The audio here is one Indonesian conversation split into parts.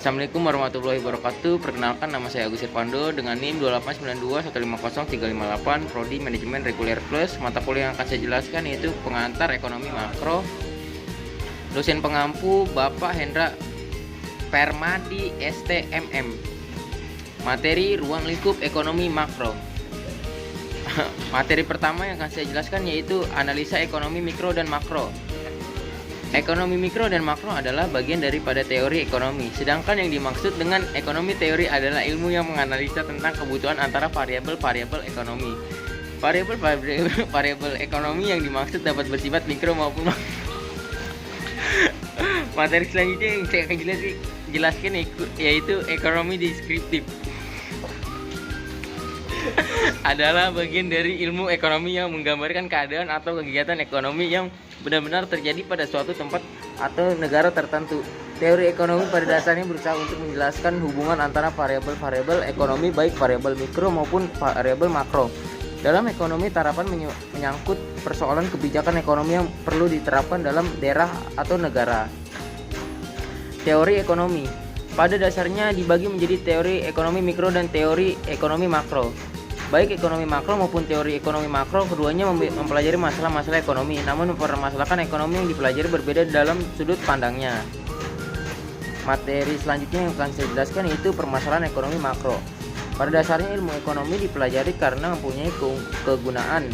Assalamualaikum warahmatullahi wabarakatuh. Perkenalkan, nama saya Agus Irfando dengan NIM 289215038, Prodi Manajemen Reguler Plus. Mata kuliah yang akan saya jelaskan yaitu pengantar ekonomi makro. Dosen pengampu Bapak Hendra Permadi STMM. Materi ruang lingkup ekonomi makro. Materi pertama yang akan saya jelaskan yaitu analisa ekonomi mikro dan makro. Ekonomi mikro dan makro adalah bagian daripada teori ekonomi. Sedangkan yang dimaksud dengan ekonomi teori adalah ilmu yang menganalisa tentang kebutuhan antara variabel-variabel ekonomi. Variabel ekonomi yang dimaksud dapat bersifat mikro maupun makro. Materi selanjutnya yang saya akan jelaskan yaitu ekonomi deskriptif. Adalah bagian dari ilmu ekonomi yang menggambarkan keadaan atau kegiatan ekonomi yang benar-benar terjadi pada suatu tempat atau negara tertentu. Teori ekonomi pada dasarnya berusaha untuk menjelaskan hubungan antara variabel-variabel ekonomi, baik variabel mikro maupun variabel makro. Dalam ekonomi, terapan menyangkut persoalan kebijakan ekonomi yang perlu diterapkan dalam daerah atau negara. Teori ekonomi pada dasarnya dibagi menjadi teori ekonomi mikro dan teori ekonomi makro. Baik ekonomi makro maupun teori ekonomi makro, keduanya mempelajari masalah-masalah ekonomi, namun mempermasalahkan ekonomi yang dipelajari berbeda dalam sudut pandangnya. Materi selanjutnya yang akan saya jelaskan yaitu permasalahan ekonomi makro. Pada dasarnya ilmu ekonomi dipelajari karena mempunyai kegunaan.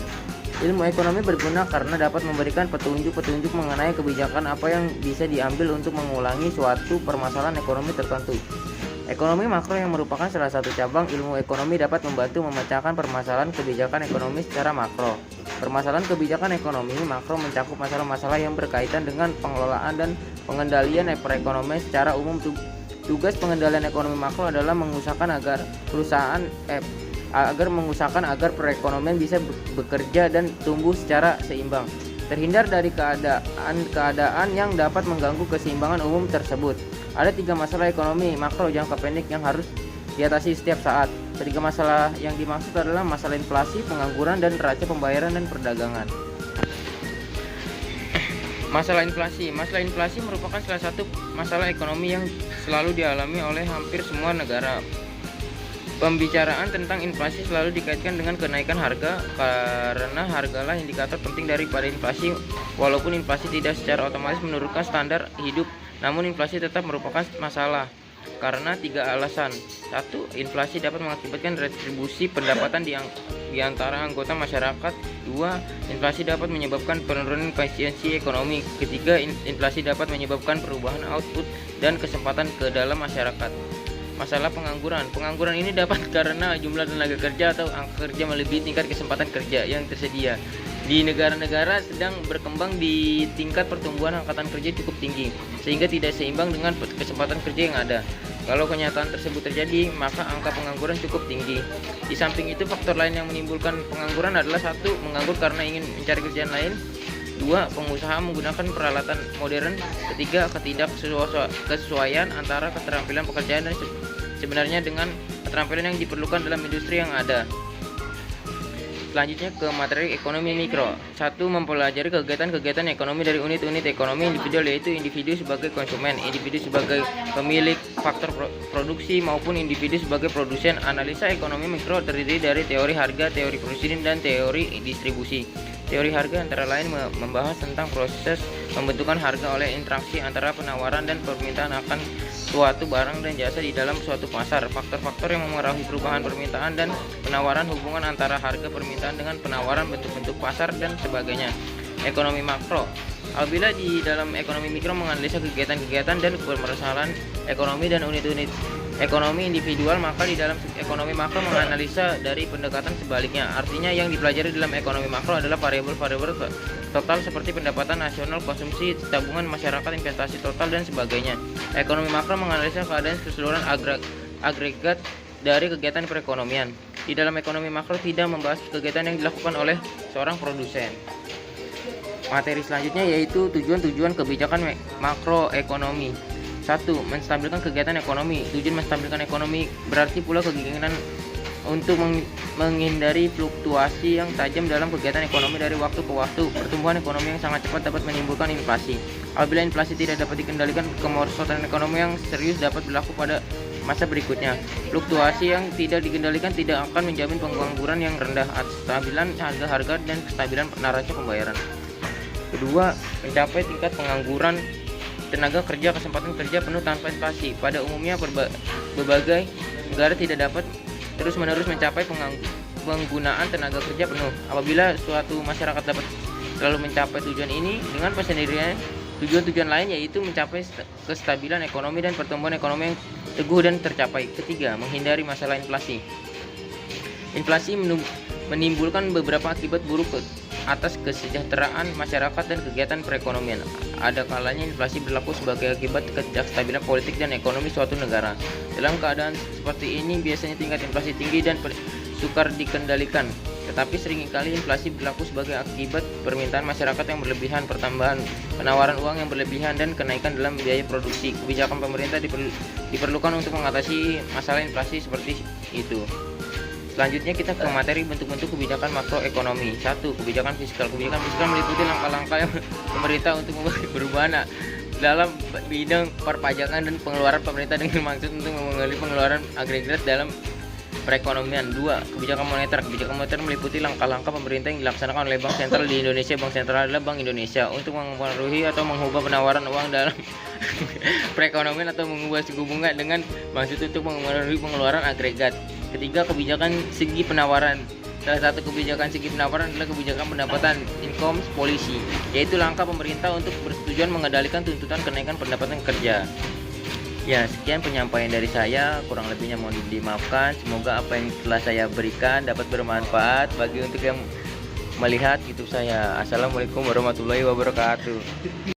Ilmu ekonomi berguna karena dapat memberikan petunjuk-petunjuk mengenai kebijakan apa yang bisa diambil untuk mengulangi suatu permasalahan ekonomi tertentu. Ekonomi makro yang merupakan salah satu cabang ilmu ekonomi dapat membantu memecahkan permasalahan kebijakan ekonomi secara makro. Permasalahan kebijakan ekonomi makro mencakup masalah-masalah yang berkaitan dengan pengelolaan dan pengendalian perekonomian secara umum. Tugas pengendalian ekonomi makro adalah mengusahakan agar perekonomian bisa bekerja dan tumbuh secara seimbang, terhindar dari keadaan yang dapat mengganggu keseimbangan umum tersebut. Ada 3 masalah ekonomi makro jangka pendek yang harus diatasi setiap saat. 3 masalah yang dimaksud adalah masalah inflasi, pengangguran, dan neraca pembayaran dan perdagangan. Masalah inflasi merupakan salah satu masalah ekonomi yang selalu dialami oleh hampir semua negara. Pembicaraan tentang inflasi selalu dikaitkan dengan kenaikan harga, karena hargalah indikator penting daripada inflasi. Walaupun inflasi tidak secara otomatis menurunkan standar hidup, namun inflasi tetap merupakan masalah karena 3 alasan. 1. Inflasi dapat mengakibatkan redistribusi pendapatan di antara anggota masyarakat. 2. Inflasi dapat menyebabkan penurunan efisiensi ekonomi. 3. Inflasi dapat menyebabkan perubahan output dan kesempatan ke dalam masyarakat. Masalah pengangguran ini dapat karena jumlah tenaga kerja atau angka kerja melebihi tingkat kesempatan kerja yang tersedia. Di negara-negara sedang berkembang, di tingkat pertumbuhan angkatan kerja cukup tinggi sehingga tidak seimbang dengan kesempatan kerja yang ada. Kalau kenyataan tersebut terjadi, maka angka pengangguran cukup tinggi. Di samping itu, faktor lain yang menimbulkan pengangguran adalah 1. Menganggur karena ingin mencari kerjaan lain. 2. Pengusaha menggunakan peralatan modern. 3. Ketidaksesuaian antara keterampilan pekerjaan dan sebenarnya dengan keterampilan yang diperlukan dalam industri yang ada. Selanjutnya ke materi ekonomi mikro. 1. Mempelajari kegiatan-kegiatan ekonomi dari unit-unit ekonomi individual, yaitu individu sebagai konsumen, individu sebagai pemilik faktor produksi, maupun individu sebagai produsen. Analisa ekonomi mikro terdiri dari teori harga, teori produksi, dan teori distribusi. Teori harga antara lain membahas tentang proses pembentukan harga oleh interaksi antara penawaran dan permintaan akan suatu barang dan jasa di dalam suatu pasar. Faktor-faktor yang memengaruhi perubahan permintaan dan penawaran, hubungan antara harga permintaan dengan penawaran, bentuk-bentuk pasar, dan sebagainya. Ekonomi makro. Apabila di dalam ekonomi mikro menganalisa kegiatan-kegiatan dan permasalahan ekonomi dan unit-unit ekonomi individual, maka di dalam ekonomi makro menganalisa dari pendekatan sebaliknya. Artinya yang dipelajari dalam ekonomi makro adalah variabel-variabel total seperti pendapatan nasional, konsumsi, tabungan masyarakat, investasi total, dan sebagainya. Ekonomi makro menganalisa keadaan keseluruhan agregat dari kegiatan perekonomian. Di dalam ekonomi makro tidak membahas kegiatan yang dilakukan oleh seorang produsen. Materi selanjutnya yaitu tujuan-tujuan kebijakan makroekonomi. 1. Menstabilkan kegiatan ekonomi. Tujuan menstabilkan ekonomi berarti pula keinginan untuk menghindari fluktuasi yang tajam dalam kegiatan ekonomi dari waktu ke waktu. Pertumbuhan ekonomi yang sangat cepat dapat menimbulkan inflasi. Apabila inflasi tidak dapat dikendalikan, kemerosotan ekonomi yang serius dapat berlaku pada masa berikutnya. Fluktuasi yang tidak dikendalikan tidak akan menjamin pengangguran yang rendah, kestabilan harga-harga, dan kestabilan neraca pembayaran. Kedua, mencapai tingkat pengangguran tenaga kerja, kesempatan kerja penuh tanpa inflasi. Pada umumnya berbagai negara tidak dapat terus-menerus mencapai penggunaan tenaga kerja penuh. Apabila suatu masyarakat dapat selalu mencapai tujuan ini dengan persendirian, tujuan-tujuan lain yaitu mencapai kestabilan ekonomi dan pertumbuhan ekonomi yang teguh dan tercapai. Ketiga, menghindari masalah inflasi. Inflasi menimbulkan beberapa akibat buruk atas kesejahteraan masyarakat dan kegiatan perekonomian. Ada kalanya inflasi berlaku sebagai akibat ketidakstabilan politik dan ekonomi suatu negara. Dalam keadaan seperti ini, biasanya tingkat inflasi tinggi dan sukar dikendalikan. Tetapi seringkali inflasi berlaku sebagai akibat permintaan masyarakat yang berlebihan, pertambahan penawaran uang yang berlebihan, dan kenaikan dalam biaya produksi. Kebijakan pemerintah diperlukan untuk mengatasi masalah inflasi seperti itu. Selanjutnya kita ke materi bentuk-bentuk kebijakan makroekonomi. 1. Kebijakan fiskal. Kebijakan fiskal meliputi langkah-langkah yang pemerintah untuk membuat perubahan dalam bidang perpajakan dan pengeluaran pemerintah dengan maksud untuk mengurangi pengeluaran agregat dalam perekonomian. 2. Kebijakan moneter. Kebijakan moneter meliputi langkah-langkah pemerintah yang dilaksanakan oleh Bank Sentral di Indonesia. Bank Sentral adalah Bank Indonesia untuk mempengaruhi atau mengubah penawaran uang dalam perekonomian atau mengubah suku bunga dengan maksud untuk mengurangi pengeluaran agregat. Ketiga, kebijakan segi penawaran. Salah satu kebijakan segi penawaran adalah kebijakan pendapatan income policy, yaitu langkah pemerintah untuk bertujuan mengendalikan tuntutan kenaikan pendapatan kerja. Ya, sekian penyampaian dari saya, kurang lebihnya mohon dimaafkan. Semoga apa yang telah saya berikan dapat bermanfaat bagi untuk yang melihat YouTube saya. Assalamualaikum warahmatullahi wabarakatuh.